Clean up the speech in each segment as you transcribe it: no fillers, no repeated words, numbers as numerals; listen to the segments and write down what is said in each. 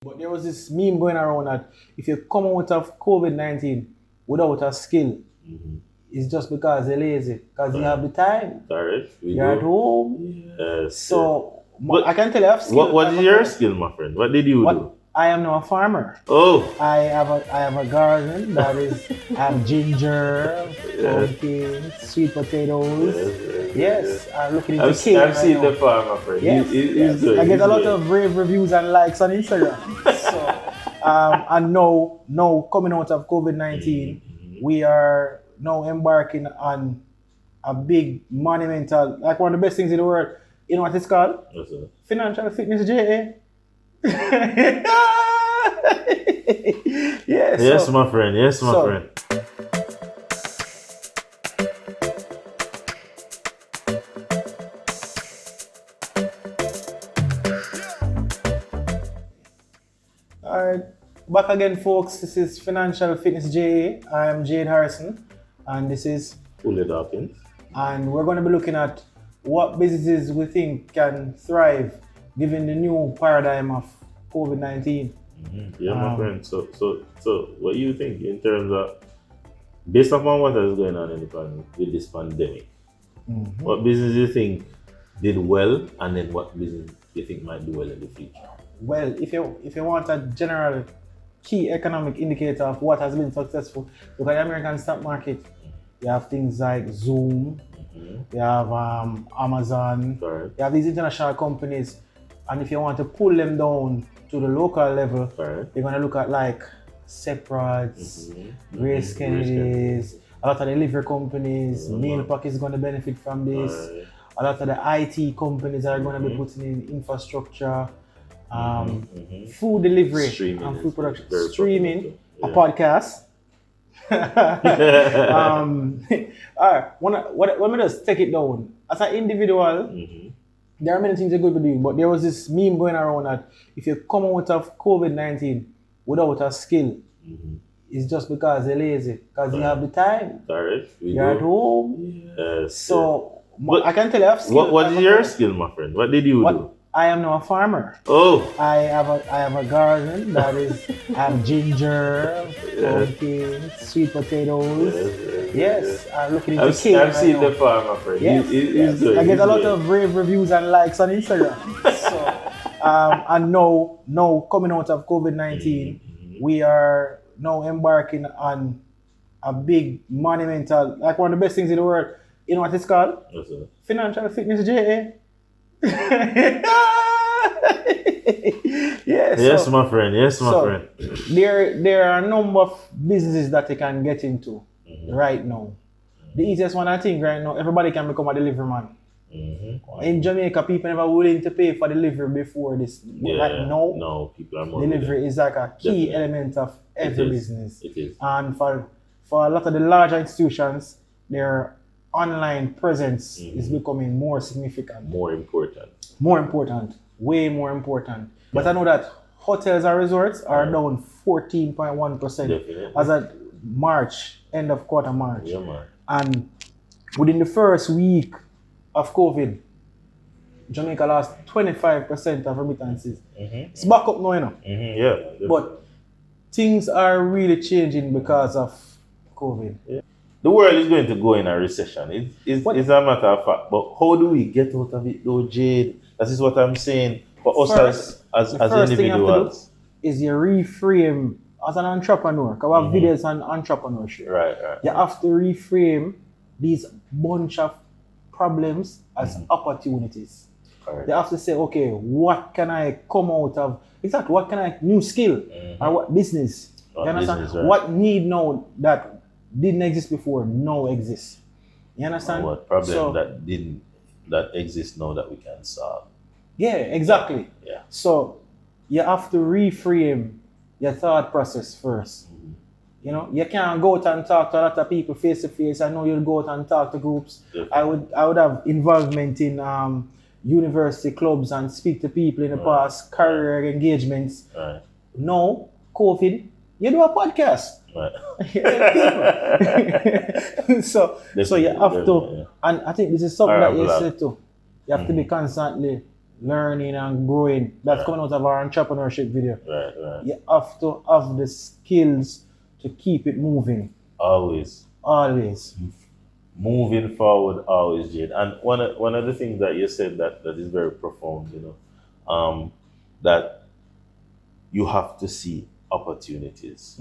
But there was this meme going around that if you come out of COVID-19 without a skill, it's just because you're lazy. Because you have the time. Correct. You're at home. Yes. So, But I can tell you I have skill. what is your skill, my friend? What did you do? I am now a farmer. Oh. I have a garden that is I have ginger, pumpkins, sweet potatoes. Yes, I'm looking into cake. I've seen the farm, my friend. Yes, He's good. I get a lot of rave reviews and likes on Instagram. So, and now coming out of COVID-19, we are now embarking on a big monumental, like one of the best things in the world. You know what it's called? Yes, sir. Financial Fitness J. Yes, my friend. Yes, my friend. Alright, back again, folks. This is Financial Fitness J. I'm Jade Harrison, and this is Julio Dawkins. And we're going to be looking at what businesses we think can thrive given the new paradigm of COVID-19. Yeah, my friend. So, what do you think in terms of, based upon what is going on with this pandemic, what business do you think did well, and then what business do you think might do well in the future? Well, if you want a general key economic indicator of what has been successful, look at the American stock market. You have things like Zoom, you have Amazon, you have these international companies, and if you want to pull them down to the local level, you're going to look at like Separads, Grace Kennedy's, a lot of the delivery companies, Mailpack is going to benefit from this, a lot of the IT companies are going to be putting in infrastructure, food delivery Streaming and food production, streaming, a podcast. Alright, let me just take it down. As an individual, there are many things you're going to be doing, but there was this meme going around that if you come out of COVID-19 without a skill, it's just because you're lazy. Because you have the time. Correct. You're at home. Yes. So, I can tell you I have skill. What is your skill, my friend? What did you do? I am now a farmer. Oh. I have a garden that is I have ginger, pumpkins, sweet potatoes. Yes, I'm looking into cake. I've seen the farm, my friend. Yes, He's good. I get a lot of rave reviews and likes on Instagram. So, and now coming out of COVID-19, we are now embarking on a big monumental, like one of the best things in the world. You know what it's called? Yes, sir. Financial Fitness J. Yes, my friend. Yes, my friend. There are a number of businesses that you can get into right now. The easiest one I think right now, everybody can become a delivery man. In Jamaica, people never willing to pay for delivery before this. Like no, people are more delivery is like a key element of every business. It is. And for a lot of the larger institutions, their online presence is becoming more significant. More important. Way more important. But I know that hotels and resorts are down 14.1% as of March, end of quarter March. Yeah, man. And within the first week of COVID, Jamaica lost 25% of remittances. It's back up now, you know. Yeah. But things are really changing because of COVID. Yeah. The world is going to go in a recession. It's a matter of fact. But how do we get out of it though, Jade? That is what I'm saying. For us as individuals. Thing you have to do is you reframe as an entrepreneur. Because we have videos on entrepreneurship. Right. You have to reframe these bunch of problems as opportunities. Correct. You have to say, okay, what can I come out of? Exactly, what can I, new skill or what business? You understand? Business, right. What need now that didn't exist before now exists. You understand? What problem that exists now that we can solve? Yeah, exactly. Yeah. So you have to reframe your thought process first. You know, you can't go out and talk to a lot of people face to face. I know you'll go out and talk to groups. I would have involvement in university clubs and speak to people in the past, career engagements. Right. Now, COVID, you do a podcast. Right. So you have to, and I think this is something that you said too. You have to be constantly learning and growing. That's coming out of our entrepreneurship video. Right. You have to have the skills to keep it moving. Always. Moving forward, always, Jade. And one of the things that you said that is very profound, that you have to see opportunities.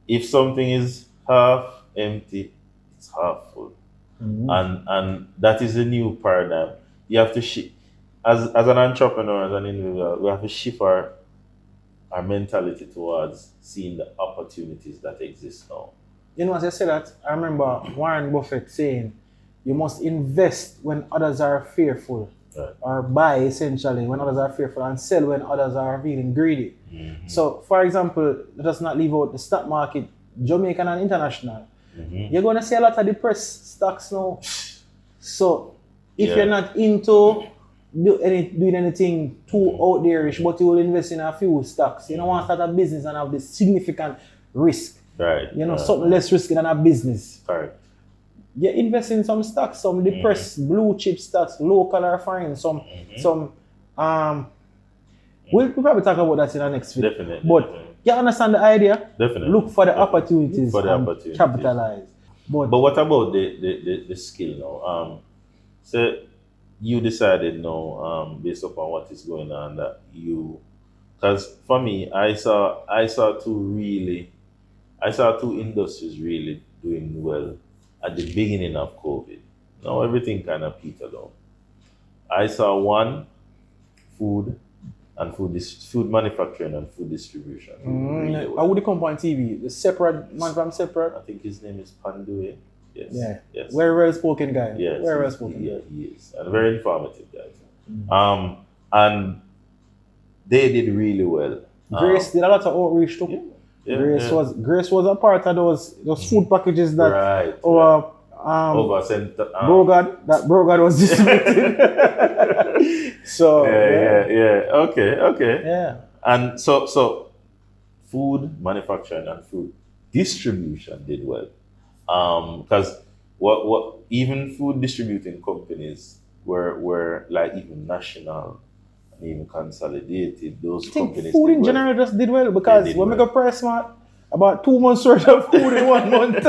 If something is half empty, it's half full. And that is a new paradigm. You have to shift. As an entrepreneur, as an individual, we have to shift our mentality towards seeing the opportunities that exist now. As I said that, I remember Warren Buffett saying, you must invest when others are fearful, or buy essentially when others are fearful, and sell when others are feeling greedy. So, for example, let us not leave out the stock market, Jamaican and international. You're going to see a lot of depressed stocks now. So, if you're not into doing anything too out there-ish, but you will invest in a few stocks, you don't want to start a business and have this significant risk. Something less risky than a business. You invest in some stocks, some depressed blue chip stocks, local or foreign, we'll probably talk about that in our next video. Definitely. But you understand the idea? Definitely. Look for the opportunities and capitalize. But what about the skill now? So you decided now, based upon what is going on, that because for me, I saw two industries really doing well at the beginning of COVID. Now everything kind of petered out. I saw one, food manufacturing and food distribution. Really well. How would you come on TV? The separate man from separate? I think his name is Pandue. Yes. Yeah. Yes. Very well spoken guy. Yes. Very well spoken. Yeah, he is. And very informative guy. And they did really well. Grace did a lot of outreach too. Grace was a part of those food packages that over center. Brogard was distributing. So Okay. Yeah. And so food manufacturing and food distribution did well. Because what even food distributing companies were like even national and even consolidated. Those companies. Food in general just did well because when we go Price Smart, about 2 months worth of food in 1 month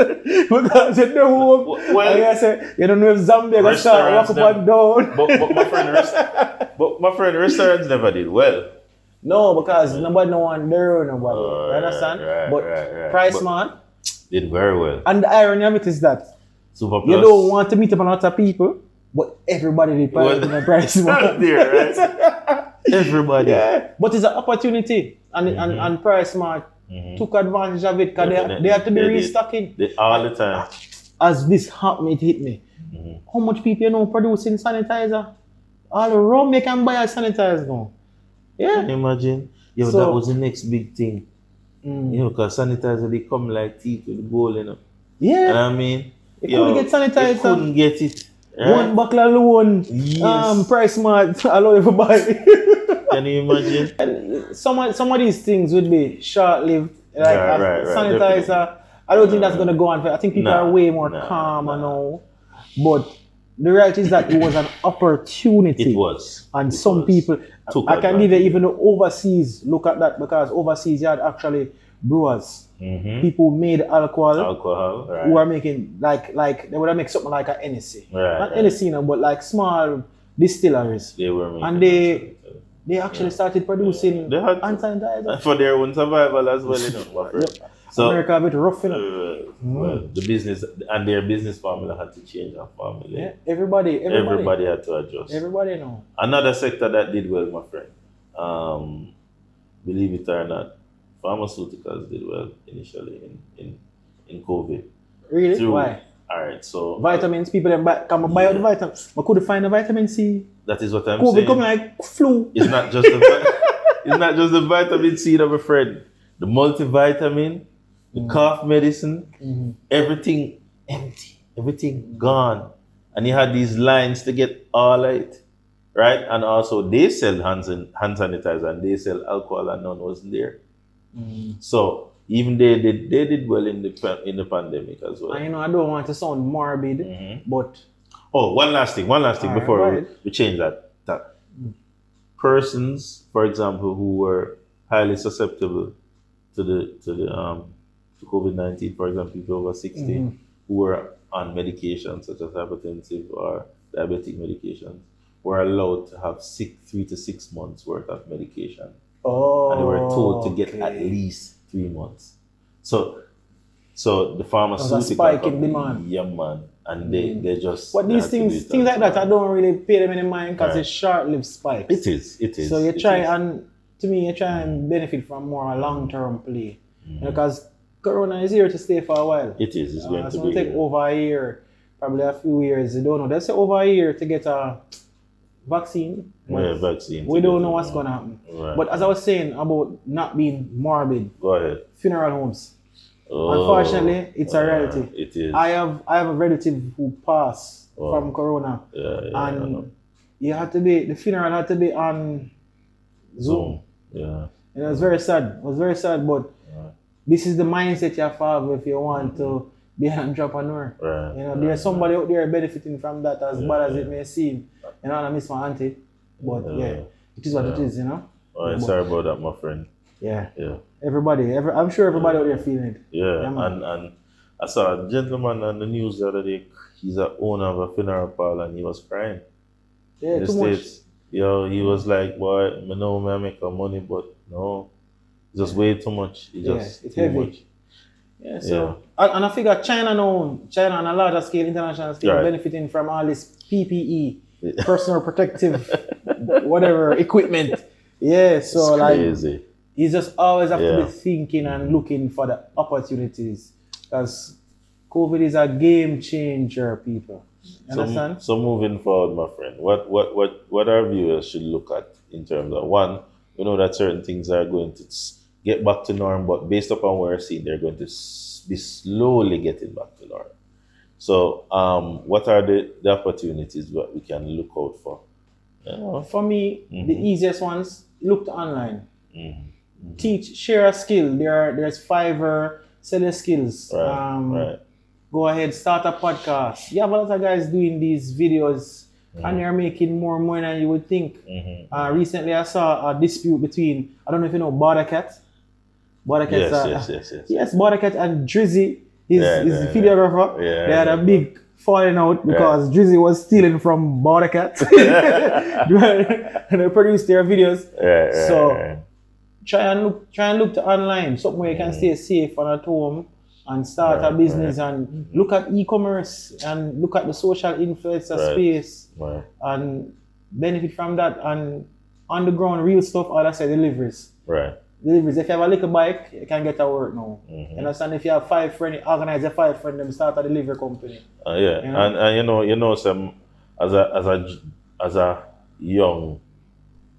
because you know like I said, you don't know if Zambia gonna start walk up and down. But my friend, restaurants never did well. No, because nobody no one there, nobody. You understand? But Price Smart did very well. And the irony of it is that you don't want to meet up a lot of people, but everybody did Price Smart. There, right? Everybody. Yeah. But it's an opportunity, and Price Smart took advantage of it because they had to be restocking. All the time. As this happened, it hit me. How much people producing sanitizer? All the rum they can buy a sanitizer now. Yeah. Can you imagine? That was the next big thing. Because sanitizer they come like teeth with gold, Yeah. And I mean, you couldn't get sanitizer. You couldn't get it. Right? One buckle alone. Yes. Price Smart allow you to buy. Can you imagine? And some of these things would be short-lived. Like sanitizer. Definitely. I don't think that's gonna go on. I think people are way more calm now. But the reality is that it was an opportunity. It was. And some people, I can give you even the overseas look at that because overseas you had actually brewers. People who made alcohol right. Who are making like they would have make something like a Hennessy. Right, Not Hennessy, but like small distilleries. They were making and they actually started producing hand sanitizer. For their own survival as well, So America a bit rough, well, the business and their business formula had to change our formula. Yeah, everybody had to adjust. Everybody know. Another sector that did well, my friend, believe it or not, pharmaceuticals did well initially in COVID. Really? Why? Alright, so vitamins, people come buy out the vitamins. But could find the vitamin C? That is what I'm COVID saying. Come like flu. It's not just the vitamin C, my friend. The multivitamin, the cough medicine, everything empty, everything gone. And you had these lines to get all it, right? And also they sell hand sanitizer and they sell alcohol and none wasn't there. So even they did well in the pandemic as well. I don't want to sound morbid, but one last thing before we change that. persons, for example, who were highly susceptible to to COVID-19, for example, people over 60 who were on medications such as hypertensive or diabetic medications, were allowed to have 3 to 6 months worth of medication. Oh, and they were told to get at least 3 months. So the pharmaceutical spike in demand. Yeah, man. And they just. But these things like that, I don't really pay them any mind because it's short-lived spikes. It is. So you try and benefit from more a long-term play. Because Corona is here to stay for a while. It is. It's going to be. Take over a year, probably a few years. You don't know. They say over a year to get a vaccine. Vaccine. We don't know what's going to happen. Right. But as I was saying about not being morbid, go ahead. Funeral homes. Oh, unfortunately, it's a reality. It is. I have a relative who passed from Corona, and the funeral had to be on Zoom. Yeah. And it was very sad. But this is the mindset you have to have if you want to be an entrepreneur. Right. There's somebody out there benefiting from that, as bad as it may seem. I miss my auntie, but it is what it is. Oh, sorry about that, my friend. Yeah. I'm sure everybody out there feeling it. Yeah, and I saw a gentleman on the news the other day. He's the owner of a funeral parlor, and he was crying. Yeah, in the too States. much. He was like, "Boy, I know I make money, but no, it's just way too much. It's it's too heavy. much." Yeah, so and I figure China on a larger scale, international scale, benefiting from all this PPE, personal protective, whatever equipment. Yeah, so it's crazy. You just always have to be thinking and looking for the opportunities, because COVID is a game changer, people. Understand? So moving forward, my friend, what our viewers should look at in terms of, one, we know that certain things are going to get back to norm, but based upon what we're seeing, they're going to be slowly getting back to norm. So what are the opportunities that we can look out for? For me, the easiest ones, look to online. Teach, share a skill. There's Fiverr, sell your skills. Go ahead, start a podcast. You have a lot of guys doing these videos and they're making more money than you would think. Recently I saw a dispute between, I don't know if you know Bordercat. Yes, Bordercat and Drizzy, his videographer. They had a big falling out because Drizzy was stealing from Bordercat. And they produced their videos. So try and look to online, something where you can stay safe and at home and start a business and look at e-commerce and look at the social influencer space and benefit from that, and on the ground real stuff, all I say deliveries. Deliveries. If you have a little bike, you can get to work now. You understand? If you have 5 friends, organize your 5 friends, them start a delivery company. And some as a young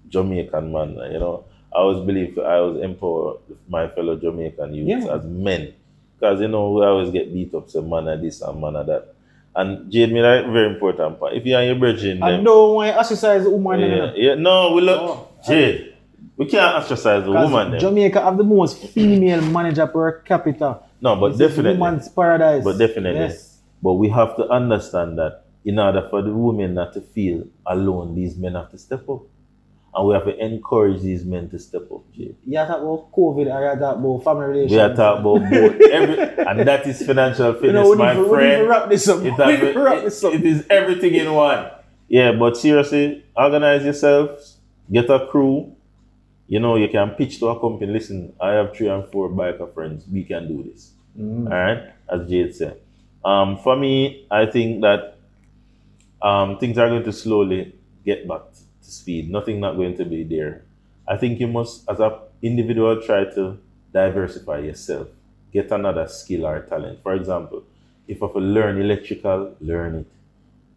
Jamaican man, I always believe I always empower my fellow Jamaican youths as men. Because, we always get beat up, say, man of this and man of that. And Jade made a very important part. If you're on your bridging, I don't want to ostracize the woman. No, we look, Jade, we can't ostracize the woman. Then. Jamaica have the most female manager per capita. No, but it's definitely. Woman's paradise. But definitely. Yes. But we have to understand that in order for the women not to feel alone, these men have to step up. And we have to encourage these men to step up, Jay. You talk about COVID, or you talk about family relations. We are talking about both. And that is financial fitness, my friend. We need to wrap this up. It is everything in one. Yeah, but seriously, organize yourselves, get a crew. You can pitch to a company. Listen, I have 3 and 4 biker friends. We can do this. All right, as Jade said. For me, I think that things are going to slowly get back to speed. Nothing not going to be there. I think you must, as an individual, try to diversify yourself. Get another skill or talent. For example, if I have to learn electrical, learn it.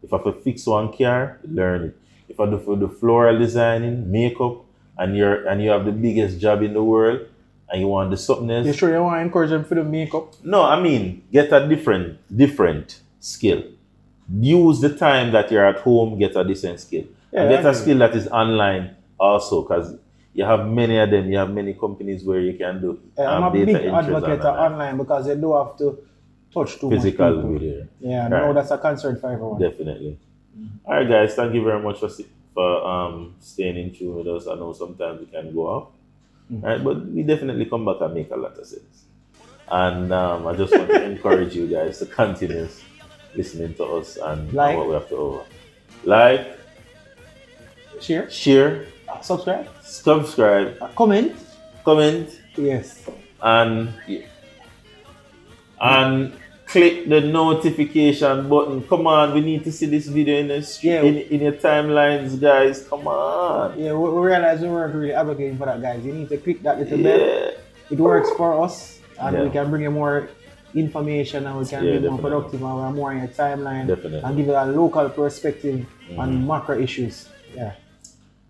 If I have to fix one car, learn it. If I do the floral designing, makeup, and you have the biggest job in the world, and you want to do something else. You sure you want to encourage them for the makeup? No, I mean, get a different skill. Use the time that you're at home, get a decent skill. And get a skill that is online also, because you have many of them. You have many companies where you can do I'm a big advocate of online because you don't have to touch too physical much people. video. Yeah, no, that's a concern for everyone. Definitely. All right, guys. Thank you very much for staying in tune with us. I know sometimes we can go off, right? But we definitely come back and make a lot of sense. And I just want to encourage you guys to continue listening to us and what we have to offer. Like, share, subscribe, comment, yes, and click the notification button. Come on, we need to see this video in your timelines, guys. Come on. Yeah, we realize we weren't really advocating for that, guys. You need to click that little bell. It works for us, and we can bring you more information, and we can be more productive, and we're more in your timeline, and give you a local perspective on macro issues. Yeah.